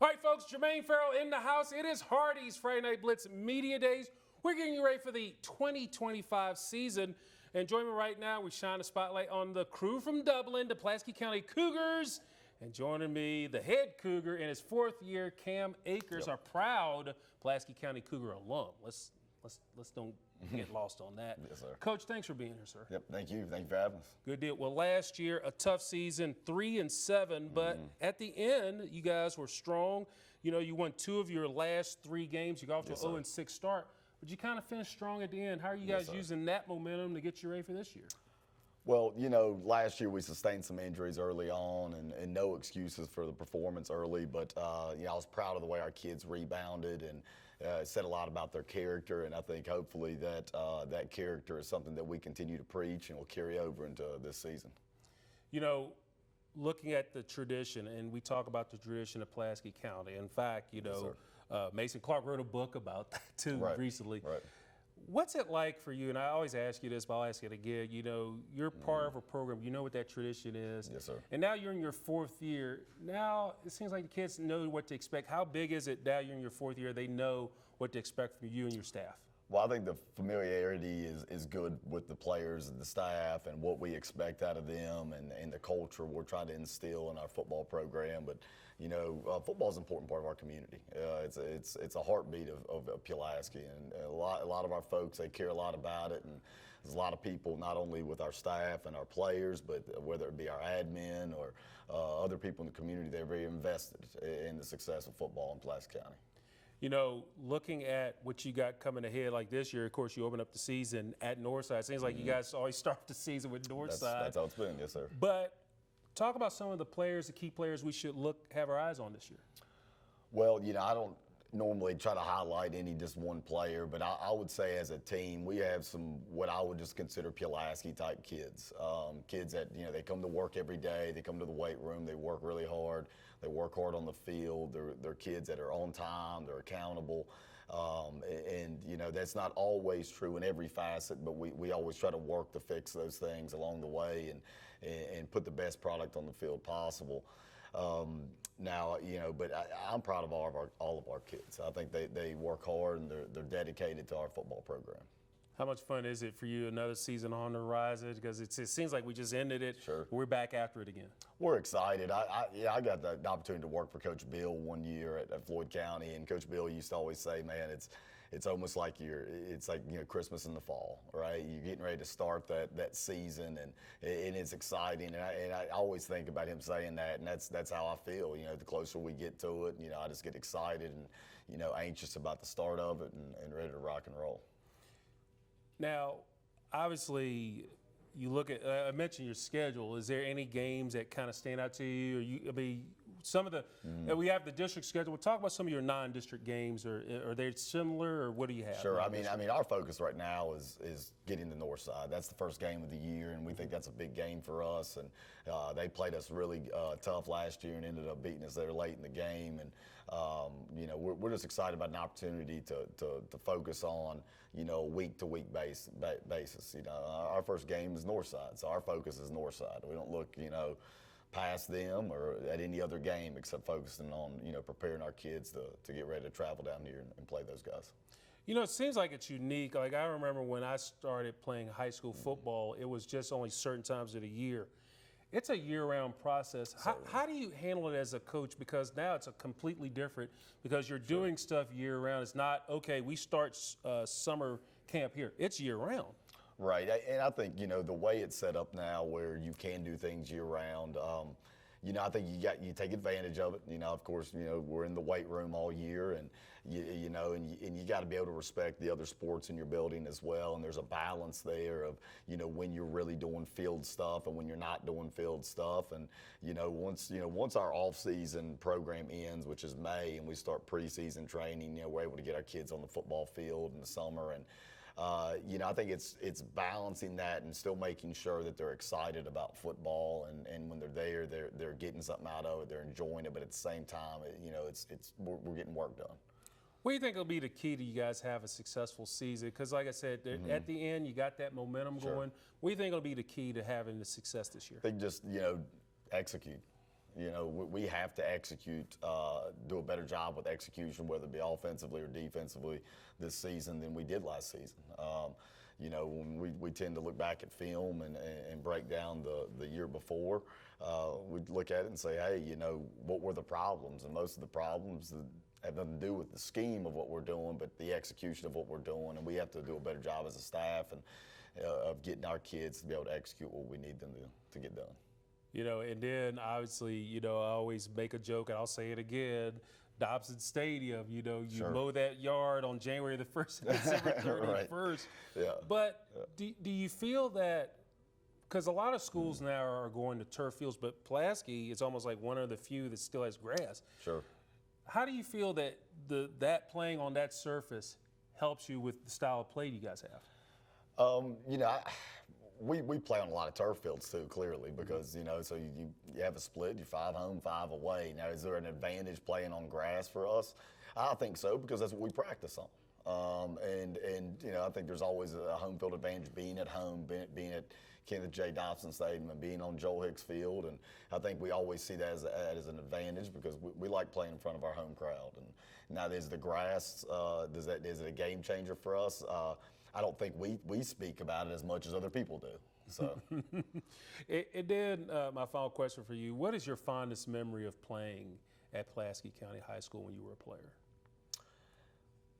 All right, folks, Jermaine, Ferrell in the house. It is Hardee's Friday Night Blitz Media Days. We're getting you ready for the 2025 season. And join me right now, we shine a spotlight on the crew from Dublin, the Pulaski County Cougars. And joining me, the head Cougar in his fourth year, Cam Akers, our proud Pulaski County Cougar alum. Let's don't get lost on that. Yes, sir. Coach, thanks for being here, sir. Yep, thank you. Thank you for having us. Good deal. Well, last year, a tough season, 3-7, but at the end, you guys were strong. You know, you won 2 of your last 3 games. You got off to an 0-6 start, but you kind of finished strong at the end. How are you guys using that momentum to get you ready for this year? Well, you know, last year we sustained some injuries early on and no excuses for the performance early, but, you know, I was proud of the way our kids rebounded and said a lot about their character, and I think hopefully that that character is something that we continue to preach and will carry over into this season. You know, looking at the tradition, and we talk about the tradition of Pulaski County. In fact, you know, Mason Clark wrote a book about that too recently. Right. What's it like for you, and I always ask you this, but I'll ask it again, you know, you're part of a program, you know what that tradition is. Yes, sir. And now you're in your 4th year. Now it seems like the kids know what to expect. How big is it now you're in your 4th year, they know what to expect from you and your staff? Well, I think the familiarity is good with the players and the staff and what we expect out of them and the culture we're trying to instill in our football program. But, you know, football is an important part of our community. It's a heartbeat of Pulaski, and a lot of our folks, they care a lot about it. And there's a lot of people, not only with our staff and our players, but whether it be our admin or other people in the community, they're very invested in the success of football in Pulaski County. You know, looking at what you got coming ahead like this year, of course, you open up the season at Northside. It seems like you guys always start the season with Northside. That's how it's been, yes, sir. But talk about some of the players, the key players we should have our eyes on this year. Well, you know, I don't normally try to highlight just one player, but I would say as a team, we have some what I would just consider Pulaski type kids. Kids that, you know, they come to work every day, they come to the weight room, they work really hard, they work hard on the field, they're kids that are on time, they're accountable. And, you know, that's not always true in every facet, but we always try to work to fix those things along the way and put the best product on the field possible. Now, you know, but I'm proud of all of our kids. I think they work hard and they're dedicated to our football program. How much fun is it for you, another season on the horizon? Because it seems like we just ended it. Sure. We're back after it again. We're excited. I got the opportunity to work for Coach Bill one year at Floyd County, and Coach Bill used to always say, man, it's almost like it's like, you know, Christmas in the fall, right? You're getting ready to start that season, and it's exciting. And I always think about him saying that, and that's how I feel. You know, the closer we get to it, you know, I just get excited and, you know, anxious about the start of it and ready to rock and roll. Now, obviously, you look at, I mentioned your schedule. Is there any games that kind of stand out to you? I mean, some of the, we have the district schedule. We'll talk about some of your non-district games. Are they similar, or what do you have? Sure. I mean, our focus right now is getting the north side. That's the first game of the year, and we think that's a big game for us. And they played us really tough last year and ended up beating us there late in the game. And, you know, we're just excited about an opportunity to focus on, you know, week-to-week basis. You know, our first game is north side, so our focus is north side. We don't look, you know, past them or at any other game except focusing on, you know, preparing our kids to get ready to travel down here and play those guys. You know, it seems like it's unique. Like, I remember when I started playing high school football, it was just only certain times of the year. It's a year-round process. How do you handle it as a coach? Because now it's a completely different, because you're doing stuff year-round. It's not, okay, we start summer camp here. It's year-round. Right, and I think, you know, the way it's set up now where you can do things year-round, you know, I think you take advantage of it. You know, of course, you know, we're in the weight room all year, and you know, and you got to be able to respect the other sports in your building as well. And there's a balance there of, you know, when you're really doing field stuff and when you're not doing field stuff. And you know, once our off-season program ends, which is May, and we start preseason training, you know, we're able to get our kids on the football field in the summer. And you know, I think it's balancing that and still making sure that they're excited about football, and when they're there, they're getting something out of it, they're enjoying it, but at the same time, you know, we're getting work done. What do you think will be the key to you guys have a successful season? Because like I said, at the end, you got that momentum going. What do you think will be the key to having the success this year? I think just, you know, execute. You know, we have to execute, do a better job with execution, whether it be offensively or defensively this season than we did last season. You know, when we tend to look back at film and break down the year before, we'd look at it and say, hey, you know, what were the problems? And most of the problems have nothing to do with the scheme of what we're doing, but the execution of what we're doing. And we have to do a better job as a staff and of getting our kids to be able to execute what we need them to get done. You know, and then obviously, you know, I always make a joke, and I'll say it again, Dobson Stadium, you know, you mow that yard on January the 1st and December 31st. Right. Yeah. But do you feel that, because a lot of schools now are going to turf fields, but Pulaski is almost like one of the few that still has grass. Sure. How do you feel that that playing on that surface helps you with the style of play you guys have? You know, we play on a lot of turf fields too, clearly, because, you know, so you have a split, you're 5 home, 5 away. Now, is there an advantage playing on grass for us? I think so, because that's what we practice on. And you know, I think there's always a home field advantage being at home, being at Kenneth J. Dobson Stadium and being on Joel Hicks Field. And I think we always see that as an advantage because we like playing in front of our home crowd. And now, is the grass, is it a game changer for us? I don't think we speak about it as much as other people do. So, and then my final question for you: what is your fondest memory of playing at Pulaski County High School when you were a player?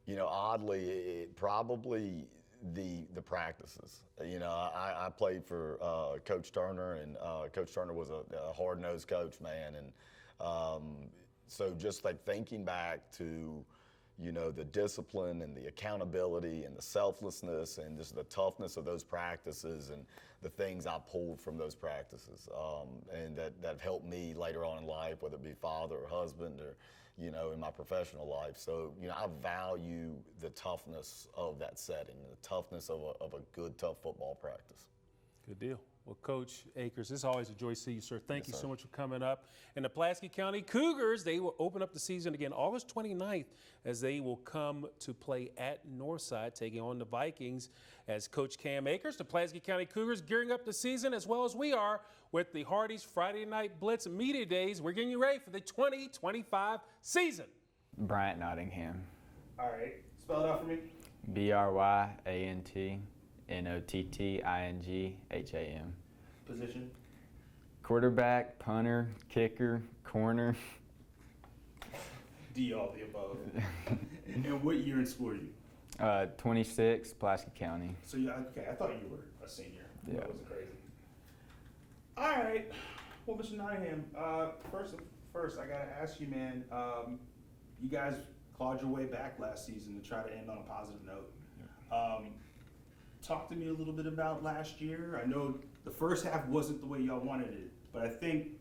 You know, oddly, it probably the practices. You know, I played for Coach Turner, and Coach Turner was a hard-nosed coach, man, and so just like thinking back to, you know, the discipline and the accountability and the selflessness and just the toughness of those practices and the things I pulled from those practices, and that helped me later on in life, whether it be father or husband or, you know, in my professional life. So, you know, I value the toughness of that setting, the toughness of a good, tough football practice. Good deal. Well, Coach Akers, it's always a joy to see you, sir. Thank you so much for coming up. And the Pulaski County Cougars, they will open up the season again August 29th as they will come to play at Northside, taking on the Vikings. As Coach Cam Akers, the Pulaski County Cougars gearing up the season as well as we are with the Hardee's Friday Night Blitz Media Days. We're getting you ready for the 2025 season. Bryant, Nottingham. All right. Spell it out for me. BRYANT. NOTTINGHAM. Position. Quarterback, punter, kicker, corner. D, all the above. And what year in school are you? 26, Pulaski County. So okay, I thought you were a senior. Yeah. That wasn't crazy. All right. Well, Mr. Nottingham, first, I gotta ask you, man. You guys clawed your way back last season to try to end on a positive note. Talk to me a little bit about last year. I know the first half wasn't the way y'all wanted it, but I think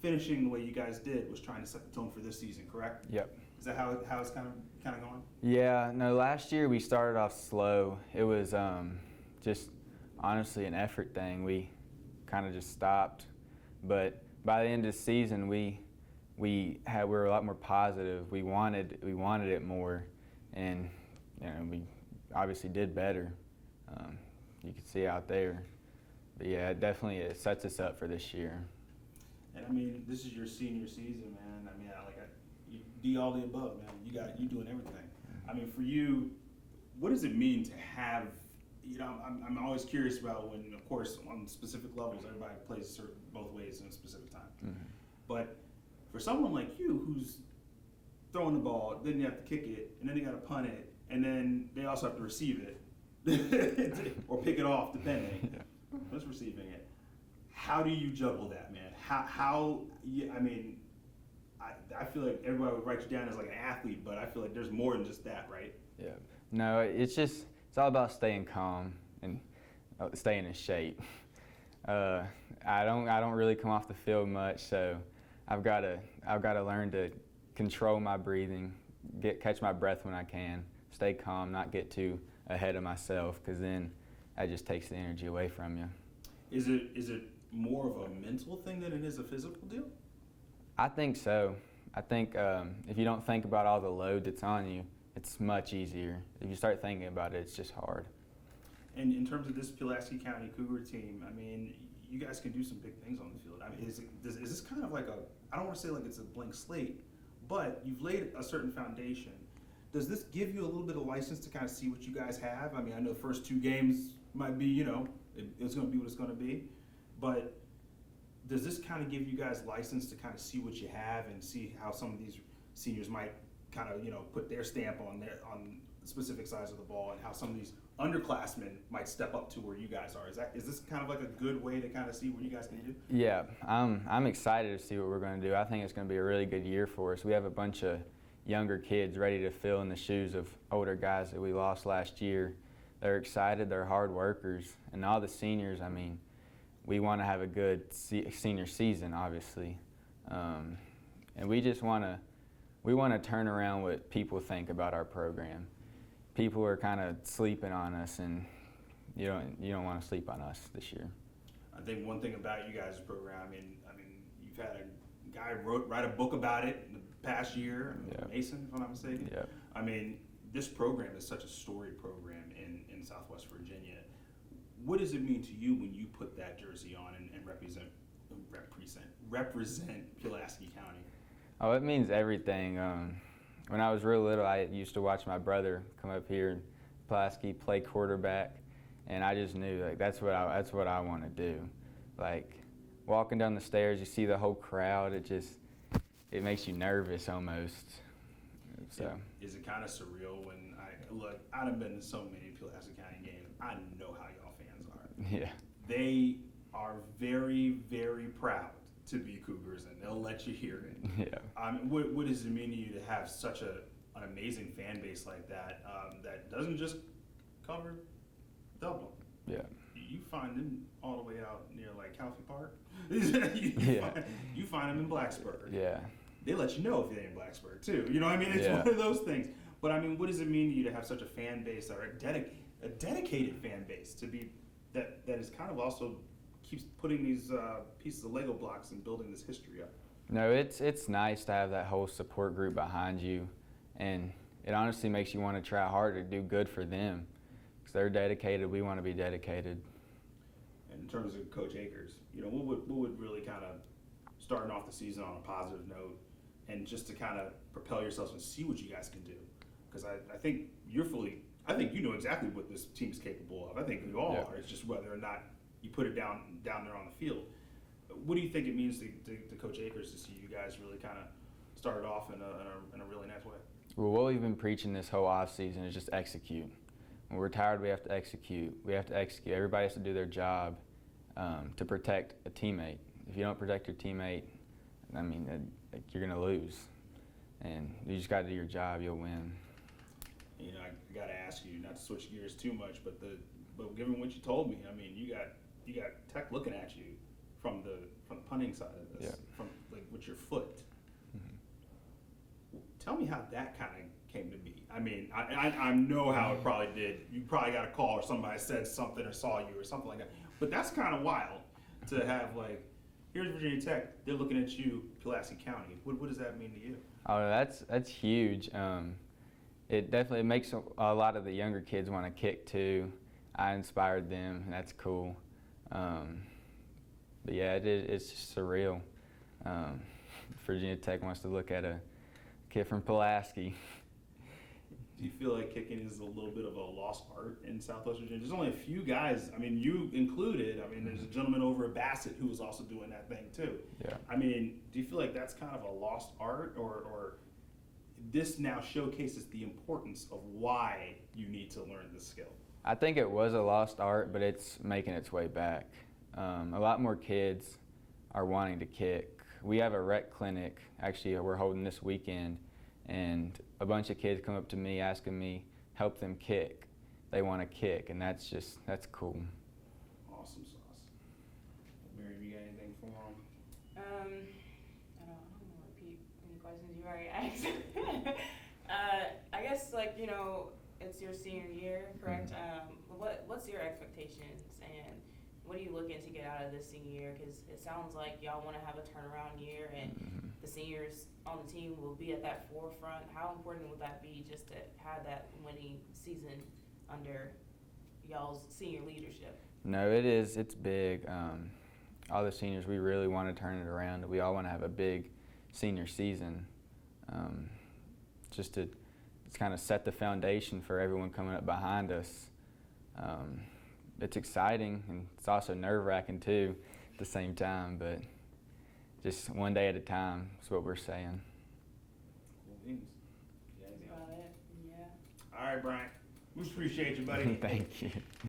finishing the way you guys did was trying to set the tone for this season, correct? Yep. Is that how it's kind of going? Yeah, no, last year we started off slow. It was just honestly an effort thing. We kind of just stopped. But by the end of the season, we were a lot more positive. We wanted it more, and you know, we obviously did better. You can see out there. But yeah, it sets us up for this year. And I mean, this is your senior season, man. I mean, you do all the above, man. You doing everything. I mean, for you, what does it mean to have? You know, I'm always curious about when, of course, on specific levels, everybody plays both ways in a specific time. Mm-hmm. But for someone like you, who's throwing the ball, then you have to kick it, and then you got to punt it, and then they also have to receive it. or pick it off, depending. Yeah. Who's receiving it? How do you juggle that, man? I mean, I feel like everybody would write you down as like an athlete, but I feel like there's more than just that, right? Yeah. No, it's all about staying calm and staying in shape. I don't really come off the field much, so I've got to learn to control my breathing, catch my breath when I can, stay calm, not get too ahead of myself, because then that just takes the energy away from you. Is it more of a mental thing than it is a physical deal? I think so. I think if you don't think about all the load that's on you, it's much easier. If you start thinking about it, it's just hard. And in terms of this Pulaski County Cougar team, I mean, you guys can do some big things on the field. I mean, is this kind of like I don't want to say like it's a blank slate, but you've laid a certain foundation. Does this give you a little bit of license to kind of see what you guys have? I mean, I know the first 2 games might be, it's going to be what it's going to be, but does this kind of give you guys license to kind of see what you have and see how some of these seniors might kind of, put their stamp on specific sides of the ball, and how some of these underclassmen might step up to where you guys are? Is this kind of like a good way to kind of see what you guys can do? Yeah, I'm excited to see what we're going to do. I think it's going to be a really good year for us. We have a bunch of younger kids ready to fill in the shoes of older guys that we lost last year. They're excited, they're hard workers, and all the seniors, I mean, we want to have a good senior season, obviously, and we just want to turn around what people think about our program. People are kind of sleeping on us, and you don't want to sleep on us this year. I think one thing about you guys' program, I mean, you've had a guy write a book about it in the past year, Mason, if I'm not mistaken. Yep. I mean, this program is such a storied program in Southwest Virginia. What does it mean to you when you put that jersey on and represent Pulaski County? Oh, it means everything. When I was real little, I used to watch my brother come up here in Pulaski, play quarterback, and I just knew like that's what I want to do. Like walking down the stairs, you see the whole crowd. It makes you nervous almost. So is it kind of surreal when I've been to so many Pulaski County games. I know how y'all fans are. Yeah. They are very, very proud to be Cougars, and they'll let you hear it. Yeah. What does it mean to you to have such an amazing fan base like that, that doesn't just cover Dublin? Yeah. You find them all the way out near like Calfee Park. Yeah. You find them in Blacksburg. Yeah. They let you know if they're in Blacksburg too. You know what I mean? It's one of those things. But I mean, what does it mean to you to have such a fan base, or a dedicated fan base, to be that is kind of also keeps putting these pieces of Lego blocks and building this history up? No, it's nice to have that whole support group behind you, and it honestly makes you want to try hard to do good for them, because they're dedicated. We want to be dedicated. And in terms of Coach Akers, what would really kind of starting off the season on a positive note, and just to kind of propel yourselves and see what you guys can do? Because I think you know exactly what this team is capable of. I think we all are. It's just whether or not you put it down there on the field. What do you think it means to Coach Akers to see you guys really kind of start off in a really nice way? Well, what we've been preaching this whole off season is just execute. When we're tired, we have to execute. We have to execute. Everybody has to do their job to protect a teammate. If you don't protect your teammate, I mean, you're going to lose. And you just got to do your job. You'll win. I got to ask you, not to switch gears too much, but given what you told me, I mean, you got Tech looking at you from the punting side of this, from like with your foot. Mm-hmm. Tell me how that kind of came to be. I mean, I know how it probably did. You probably got a call or somebody said something or saw you or something like that. But that's kind of wild to have, like, here's Virginia Tech, they're looking at you, Pulaski County. What does that mean to you? Oh, that's huge. It definitely makes a lot of the younger kids want to kick too. I inspired them, and that's cool. But yeah, it's just surreal. Virginia Tech wants to look at a kid from Pulaski. Do you feel like kicking is a little bit of a lost art in Southwest Virginia? There's only a few guys, I mean, you included. I mean, there's a gentleman over at Bassett who was also doing that thing too. Yeah. I mean, do you feel like that's kind of a lost art, or this now showcases the importance of why you need to learn this skill? I think it was a lost art, but it's making its way back. A lot more kids are wanting to kick. We have a rec clinic, actually, we're holding this weekend, and a bunch of kids come up to me asking me help them kick. They want to kick, and that's cool. Awesome sauce. Miriam, you got anything for them? I don't want to repeat any questions you already asked. I guess, like, it's your senior year, correct? What's your expectations, and what are you looking to get out of this senior year? Because it sounds like y'all want to have a turnaround year, and the seniors on the team will be at that forefront. How important would that be just to have that winning season under y'all's senior leadership? No, it is. It's big. All the seniors, we really want to turn it around. We all want to have a big senior season, just to kind of set the foundation for everyone coming up behind us. It's exciting, and it's also nerve-wracking too at the same time, but just one day at a time is what we're saying. Cool beans. That's about it. Yeah. All right, Bryant. We appreciate you, buddy. Thank you.